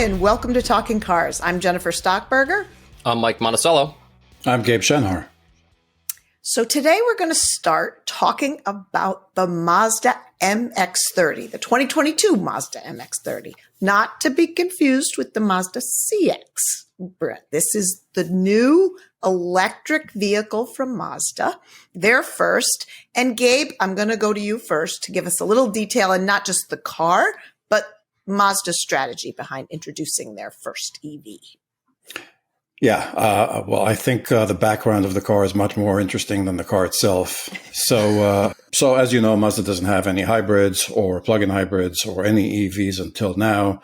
and welcome to Talking Cars. I'm Jennifer Stockberger. I'm Mike Monticello. I'm Gabe Shenhar. So today we're going to start talking about the Mazda MX-30, the 2022 Mazda MX-30, not to be confused with the Mazda CX. This is the new electric vehicle from Mazda, their first. And Gabe, I'm going to go to you first to give us a little detail and not just the car, but Mazda's strategy behind introducing their first EV. Yeah, well, I think the background of the car is much more interesting than the car itself. So as you know, Mazda doesn't have any hybrids or plug-in hybrids or any EVs until now.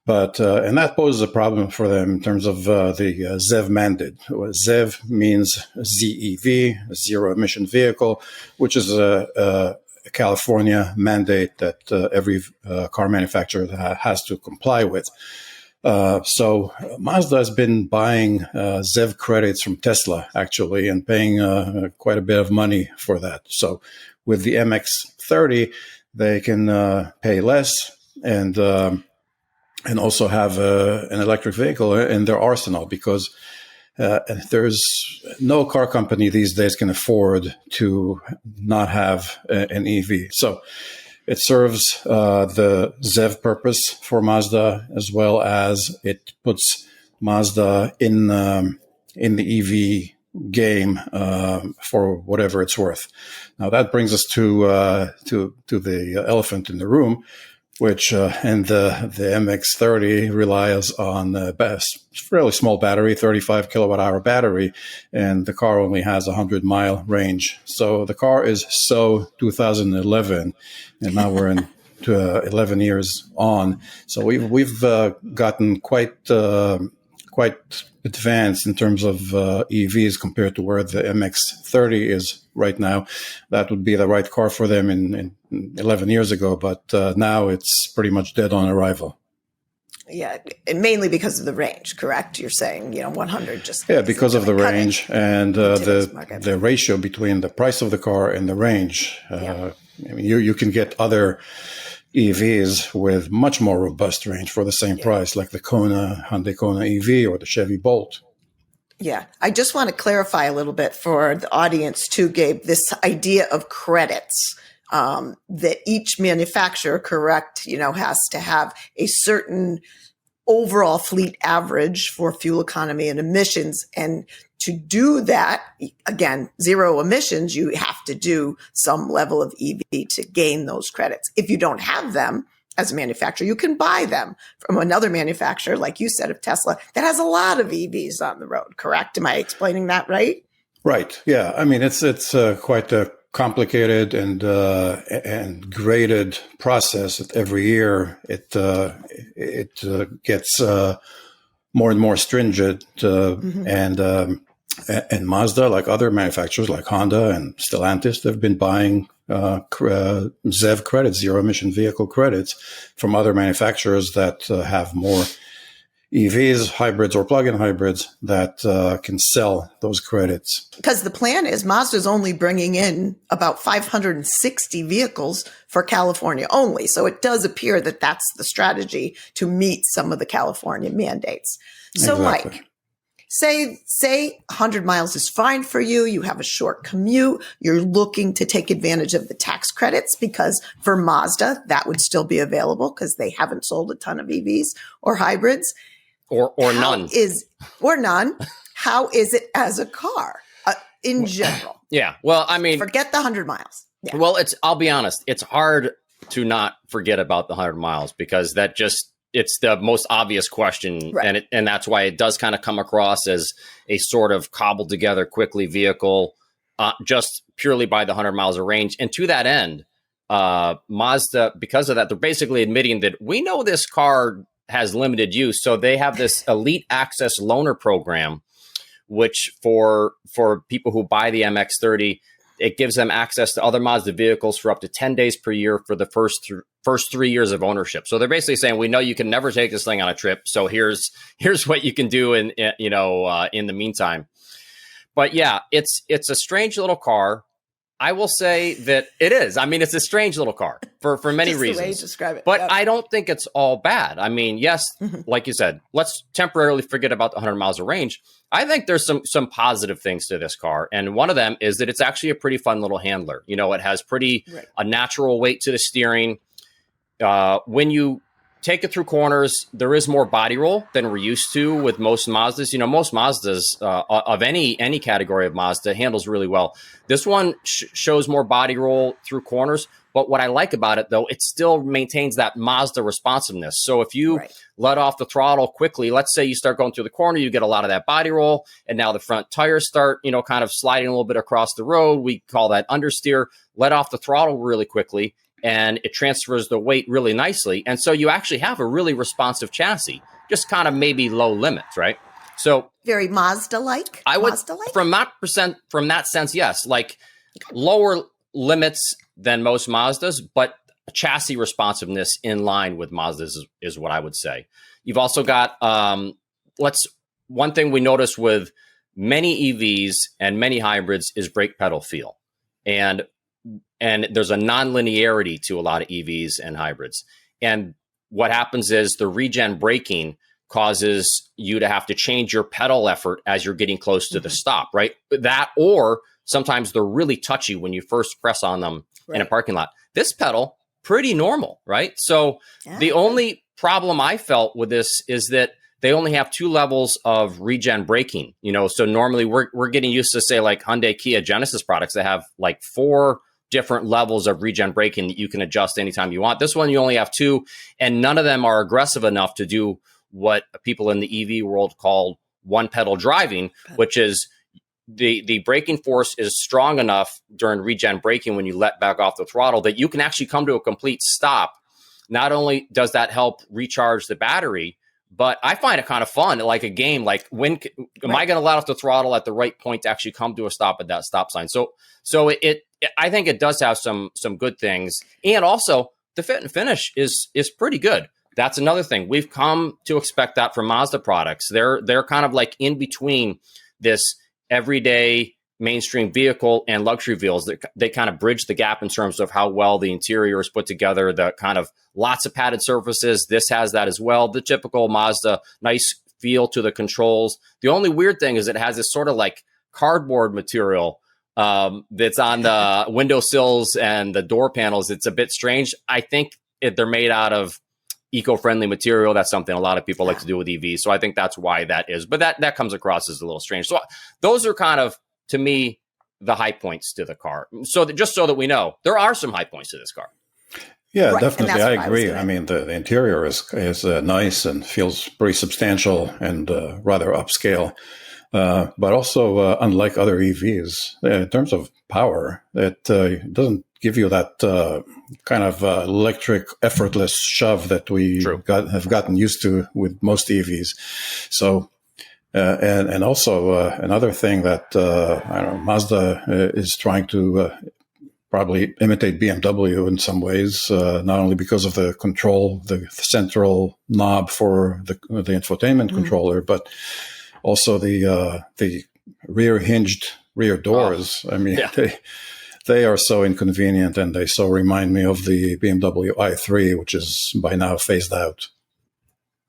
But and that poses a problem for them in terms of the ZEV mandate. ZEV means ZEV, zero emission vehicle, which is a California mandate that every car manufacturer has to comply with. So Mazda has been buying ZEV credits from Tesla, actually, and paying quite a bit of money for that. So with the MX-30, they can pay less and also have an electric vehicle in their arsenal, because there's no car company these days can afford to not have an EV. So it serves the ZEV purpose for Mazda, as well as it puts Mazda in the EV game for whatever it's worth. Now that brings us to the elephant in the room, which and the MX-30 relies on a fairly small battery, 35 kilowatt hour battery, and the car only has a 100-mile range. So the car is so 2011, and now we're in 11 years on. So we've gotten quite advanced in terms of EVs compared to where the MX-30 is right now. That would be the right car for them in 11 years ago, but now it's pretty much dead on arrival. Yeah, mainly because of the range, correct? You're saying, 100 just... Yeah, because of the range and the ratio between the price of the car and the range. I mean, you can get other EVs with much more robust range for the same price, like the Hyundai Kona EV or the Chevy Bolt. Yeah, I just want to clarify a little bit for the audience too, Gabe, this idea of credits that each manufacturer, correct, has to have a certain overall fleet average for fuel economy and emissions. And to do that, again, zero emissions, you have to do some level of EV to gain those credits. If you don't have them as a manufacturer, you can buy them from another manufacturer, like you said, of Tesla, that has a lot of EVs on the road, correct? Am I explaining that right? Right. Yeah. I mean, it's quite a complicated and graded process. Every year, it gets more and more stringent, and Mazda, like other manufacturers like Honda and Stellantis, they've been buying ZEV credits, zero emission vehicle credits, from other manufacturers that have more EVs, hybrids, or plug-in hybrids that can sell those credits. Because the plan is Mazda's only bringing in about 560 vehicles for California only. So it does appear that that's the strategy to meet some of the California mandates. So Exactly. Mike, say 100 miles is fine for you. You have a short commute. You're looking to take advantage of the tax credits, because for Mazda, that would still be available because they haven't sold a ton of EVs or hybrids. Or none. Or none. How is it as a car in general? Yeah. Well, I mean, forget the 100 miles. Yeah. Well, I'll be honest. It's hard to not forget about the 100 miles, because it's the most obvious question. Right. And that's why it does kind of come across as a sort of cobbled together quickly vehicle, just purely by the 100 miles of range. And to that end, Mazda, because of that, they're basically admitting that we know this car has limited use. So they have this elite access loaner program, which for people who buy the MX-30, it gives them access to other Mazda vehicles for up to 10 days per year for the first 3 years of ownership. So they're basically saying, we know you can never take this thing on a trip, so here's what you can do in the meantime. But yeah, it's a strange little car. I will say that it is. I mean, it's a strange little car for many Just reasons. the way you describe it. But Yep. I don't think it's all bad. I mean, yes, like you said, let's temporarily forget about the 100 miles of range. I think there's some positive things to this car. And one of them is that it's actually a pretty fun little handler. You know, it has a natural weight to the steering. When you take it through corners, there is more body roll than we're used to with most Mazdas. You know, most Mazdas of any category of Mazda handles really well. This one shows more body roll through corners. But what I like about it, though, it still maintains that Mazda responsiveness. So if you let off the throttle quickly, let's say you start going through the corner, you get a lot of that body roll, and now the front tires start, you know, kind of sliding a little bit across the road. We call that understeer. Let off the throttle really quickly, and it transfers the weight really nicely. And so you actually have a really responsive chassis, just kind of maybe low limits, right? So very Mazda-like. I would, Mazda-like? from that sense, yes, like lower limits than most Mazdas, but chassis responsiveness in line with Mazdas is what I would say. You've also got one thing we notice with many EVs and many hybrids is brake pedal feel, and there's a non-linearity to a lot of EVs and hybrids. And what happens is the regen braking causes you to have to change your pedal effort as you're getting close to the stop, right? That, or sometimes they're really touchy when you first press on them in a parking lot. This pedal, pretty normal, right? So the only problem I felt with this is that they only have 2 levels of regen braking. You know, so normally we're getting used to, say, like Hyundai, Kia, Genesis products that have like 4 different levels of regen braking that you can adjust anytime you want. This one, you only have 2, and none of them are aggressive enough to do what people in the EV world call one pedal driving, which is the braking force is strong enough during regen braking when you let back off the throttle that you can actually come to a complete stop. Not only does that help recharge the battery, but I find it kind of fun, like a game. Like, when am I going to let off the throttle at the right point to actually come to a stop at that stop sign? So I think it does have some good things, and also the fit and finish is pretty good. That's another thing. We've come to expect that from Mazda products. They're kind of like in between this everyday mainstream vehicle and luxury vehicles. They kind of bridge the gap in terms of how well the interior is put together, the kind of lots of padded surfaces. This has that as well. The typical Mazda, nice feel to the controls. The only weird thing is it has this sort of like cardboard material that's on the windowsills and the door panels. It's a bit strange. I think they're made out of eco-friendly material. That's something a lot of people like to do with EVs. So I think that's why that is. But that comes across as a little strange. So those are kind of, to me, the high points to the car. So just so that we know, there are some high points to this car. Yeah, definitely. I agree. I mean, the interior is nice and feels pretty substantial and rather upscale. But also, unlike other EVs, in terms of power, it doesn't give you that kind of electric, effortless shove that we have gotten used to with most EVs. So, and also another thing that I don't know, Mazda is trying to probably imitate BMW in some ways, not only because of the control, the central knob for the infotainment controller, but also the rear hinged rear doors. I mean, they are so inconvenient, and they so remind me of the BMW i3, which is by now phased out.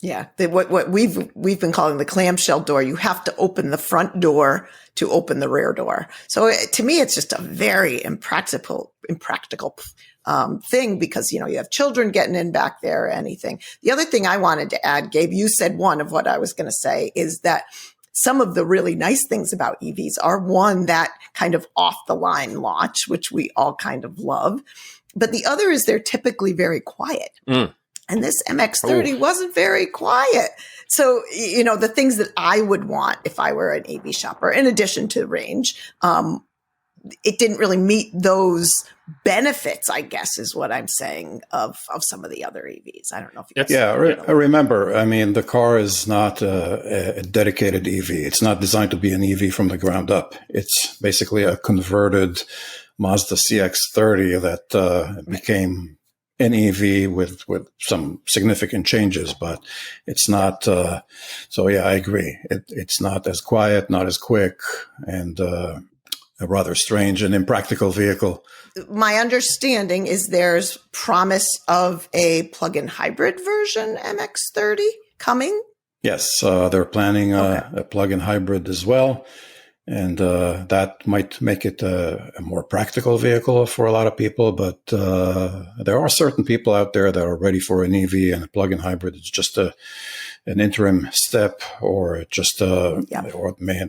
Yeah, what we've been calling the clamshell door. You have to open the front door to open the rear door. So to me, it's just a very impractical thing, because, you know, you have children getting in back there or anything. The other thing I wanted to add, Gabe, you said one of what I was going to say, is that some of the really nice things about EVs are, one, that kind of off the line launch, which we all kind of love. But the other is they're typically very quiet. And this MX-30 wasn't very quiet. So, you know, the things that I would want if I were an EV shopper, in addition to range, it didn't really meet those benefits, I guess, is what I'm saying, of some of the other EVs. I don't know if you guys remember, I mean, the car is not a dedicated EV. It's not designed to be an EV from the ground up. It's basically a converted Mazda CX-30 that became an EV with some significant changes, but it's not. So yeah, I agree. It's not as quiet, not as quick, and rather strange and impractical vehicle. My understanding is there's promise of a plug-in hybrid version MX-30 coming. Yes, they're planning a plug-in hybrid as well. And that might make it a more practical vehicle for a lot of people. But there are certain people out there that are ready for an EV, and a plug-in hybrid is just an interim step, or just or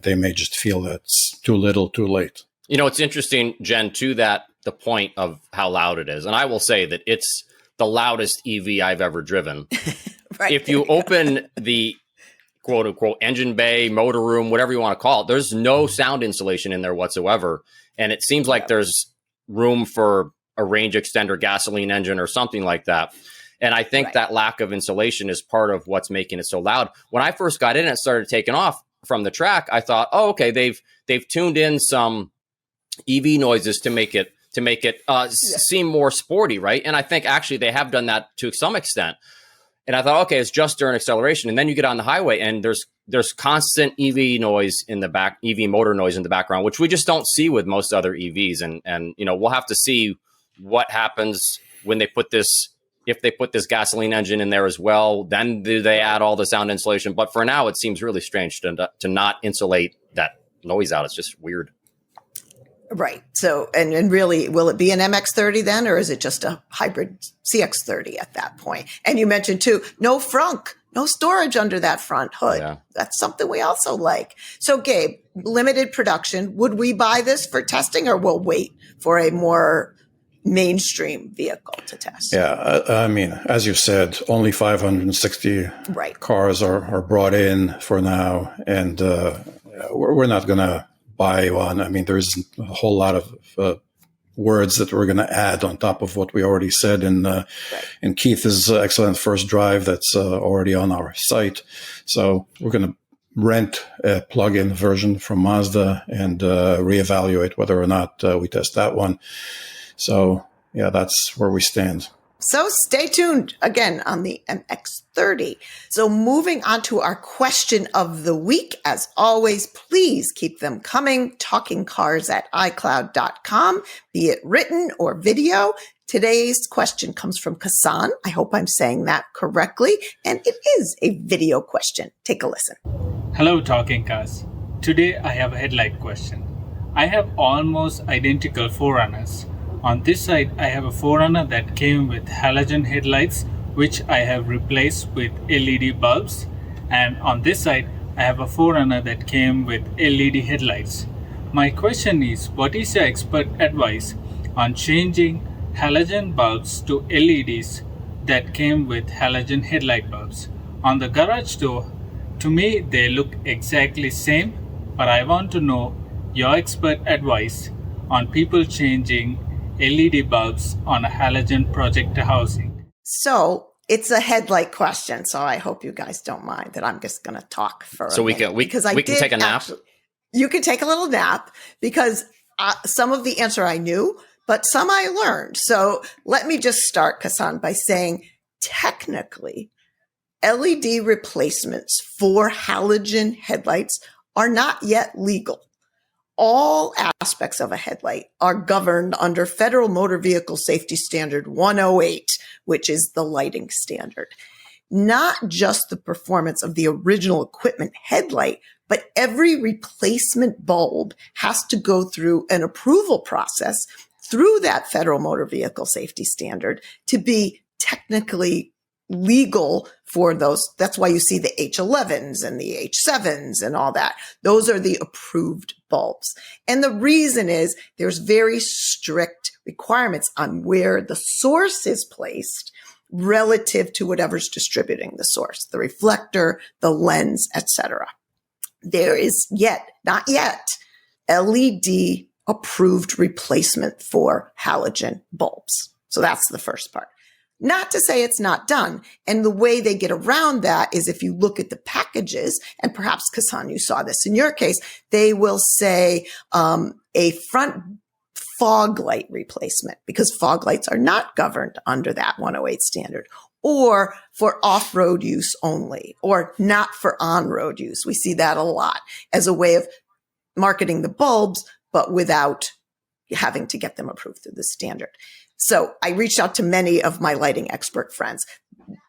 they may just feel that it's too little, too late. You know, it's interesting, Jen, to the point of how loud it is. And I will say that it's the loudest EV I've ever driven. Right, if you open the quote unquote engine bay, motor room, whatever you want to call it, there's no sound insulation in there whatsoever. And it seems like there's room for a range extender gasoline engine or something like that. And I think that lack of insulation is part of what's making it so loud. When I first got in and started taking off from the track, I thought, oh, okay, they've tuned in some EV noises to make it seem more sporty, right? And I think actually they have done that to some extent. And I thought, okay, it's just during acceleration. And then you get on the highway and there's constant EV noise in the back, EV motor noise in the background, which we just don't see with most other EVs. And you know, we'll have to see what happens when they put this, if they put this gasoline engine in there as well. Then do they add all the sound insulation? But for now, it seems really strange to not insulate that noise out. It's just weird. Right. So, and really, will it be an MX-30 then, or is it just a hybrid CX-30 at that point? And you mentioned too, no frunk, no storage under that front hood. Yeah. That's something we also like. So Gabe, limited production, would we buy this for testing, or we'll wait for a more mainstream vehicle to test? Yeah. I mean, as you said, only 560 cars are brought in for now. And we're not going to buy one. I mean, there's a whole lot of words that we're going to add on top of what we already said in Keith's excellent first drive that's already on our site. So we're going to rent a plug-in version from Mazda and reevaluate whether or not we test that one. So yeah, that's where we stand. So stay tuned again on the MX-30. So moving on to our question of the week, as always, please keep them coming. talkingcars@icloud.com, be it written or video. Today's question comes from Kassan. I hope I'm saying that correctly. And it is a video question. Take a listen. Hello, Talking Cars. Today I have a headlight question. I have almost identical 4Runners. On this side, I have a 4Runner that came with halogen headlights, which I have replaced with LED bulbs. And on this side, I have a 4Runner that came with LED headlights. My question is, what is your expert advice on changing halogen bulbs to LEDs that came with halogen headlight bulbs? On the garage door, to me, they look exactly same, but I want to know your expert advice on people changing LED bulbs on a halogen projector housing. So it's a headlight question. So I hope you guys don't mind that I'm just going to talk for so a minute. We can take a nap. You can take a little nap, because some of the answer I knew, but some I learned. So let me just start, Kassan, by saying technically LED replacements for halogen headlights are not yet legal. All aspects of a headlight are governed under Federal Motor Vehicle Safety Standard 108, which is the lighting standard. Not just the performance of the original equipment headlight, but every replacement bulb has to go through an approval process through that Federal Motor Vehicle Safety Standard to be technically legal for those. That's why you see the H11s and the H7s and all that. Those are the approved bulbs. And the reason is there's very strict requirements on where the source is placed relative to whatever's distributing the source, the reflector, the lens, etc. There is not yet, LED approved replacement for halogen bulbs. So that's the first part. Not to say it's not done. And the way they get around that is if you look at the packages, and perhaps, Kassan, you saw this in your case, they will say a front fog light replacement, because fog lights are not governed under that 108 standard, or for off-road use only, or not for on-road use. We see that a lot as a way of marketing the bulbs, but without having to get them approved through the standard. So I reached out to many of my lighting expert friends.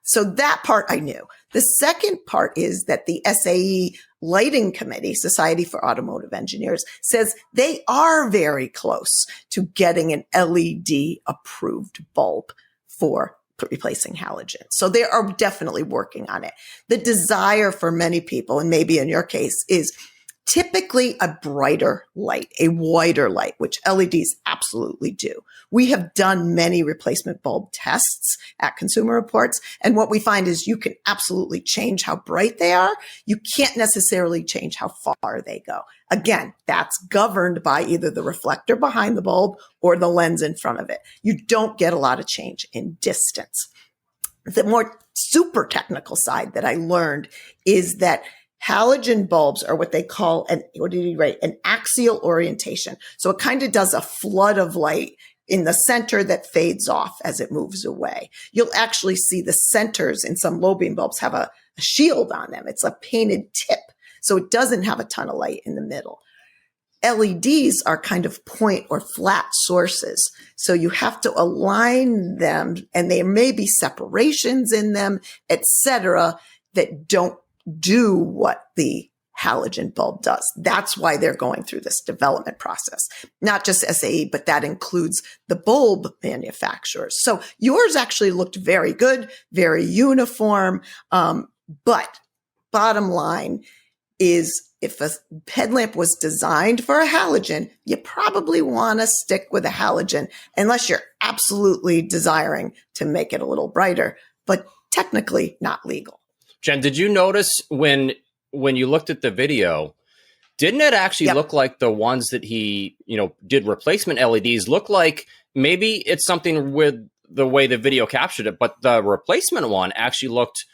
So that part I knew. The second part is that the SAE Lighting Committee, Society for Automotive Engineers, says they are very close to getting an LED approved bulb for replacing halogen. So they are definitely working on it. The desire for many people, and maybe in your case, is typically a brighter light, a whiter light, which LEDs absolutely do. We have done many replacement bulb tests at Consumer Reports, and what we find is you can absolutely change how bright they are. You can't necessarily change how far they go. Again, that's governed by either the reflector behind the bulb or the lens in front of it. You don't get a lot of change in distance. The more super technical side that I learned is that halogen bulbs are what they call an axial orientation. So it kind of does a flood of light in the center that fades off as it moves away. You'll actually see the centers in some low beam bulbs have a shield on them. It's a painted tip. So it doesn't have a ton of light in the middle. LEDs are kind of point or flat sources. So you have to align them, and there may be separations in them, etc., that don't do what the halogen bulb does. That's why they're going through this development process. Not just SAE, but that includes the bulb manufacturers. So yours actually looked very good, very uniform. But bottom line is, if a headlamp was designed for a halogen, you probably want to stick with a halogen unless you're absolutely desiring to make it a little brighter, but technically not legal. Jen, did you notice when you looked at the video, didn't it actually look like the ones that he, did replacement LEDs look like maybe it's something with the way the video captured it, but the replacement one actually looked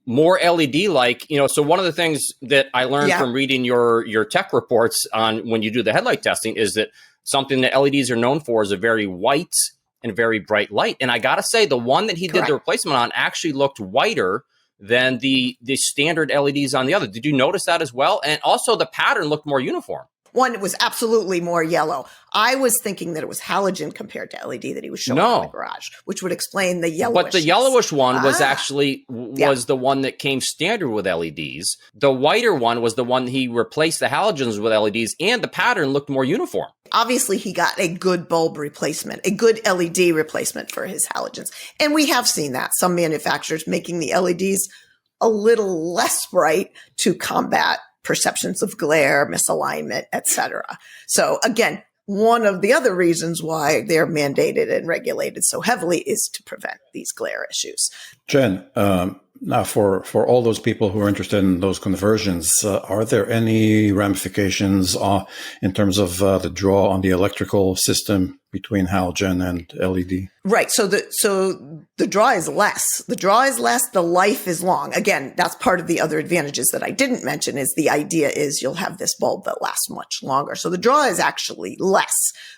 more LED like, so one of the things that I learned from reading your tech reports on when you do the headlight testing is that something that LEDs are known for is a very white and very bright light. And I got to say, the one that he did the replacement on actually looked whiter than the standard LEDs on the other. Did you notice that as well? And also the pattern looked more uniform. One was absolutely more yellow. I was thinking that it was halogen compared to LED that he was showing in the garage, which would explain the yellowish. But the yellowish one was actually the one that came standard with LEDs. The whiter one was the one he replaced the halogens with LEDs, and the pattern looked more uniform. Obviously, he got a good bulb replacement, a good LED replacement for his halogens. And we have seen that. Some manufacturers making the LEDs a little less bright to combat perceptions of glare, misalignment, etc. So again, one of the other reasons why they're mandated and regulated so heavily is to prevent these glare issues. Jen, now for all those people who are interested in those conversions, are there any ramifications in terms of the draw on the electrical system between halogen and LED? Right. So the draw is less. The draw is less. The life is long. Again, that's part of the other advantages that I didn't mention. Is the idea is you'll have this bulb that lasts much longer. So the draw is actually less.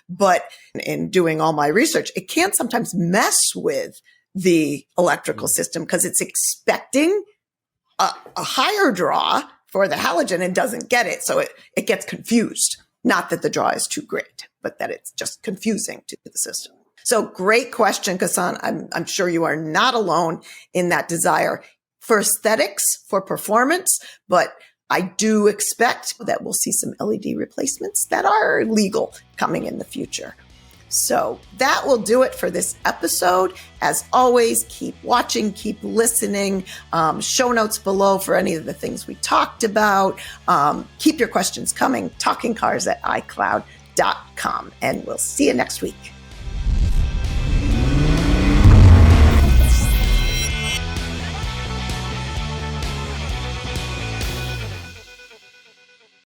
But in doing all my research, it can sometimes mess with the electrical system because it's expecting a higher draw for the halogen and doesn't get it. So it gets confused. Not that the draw is too great, but that it's just confusing to the system. So great question, Ghassan. I'm sure you are not alone in that desire for aesthetics, for performance, but I do expect that we'll see some LED replacements that are legal coming in the future. So that will do it for this episode. As always, keep watching, keep listening. Show notes below for any of the things we talked about. Keep your questions coming. talkingcars@icloud.com. And we'll see you next week.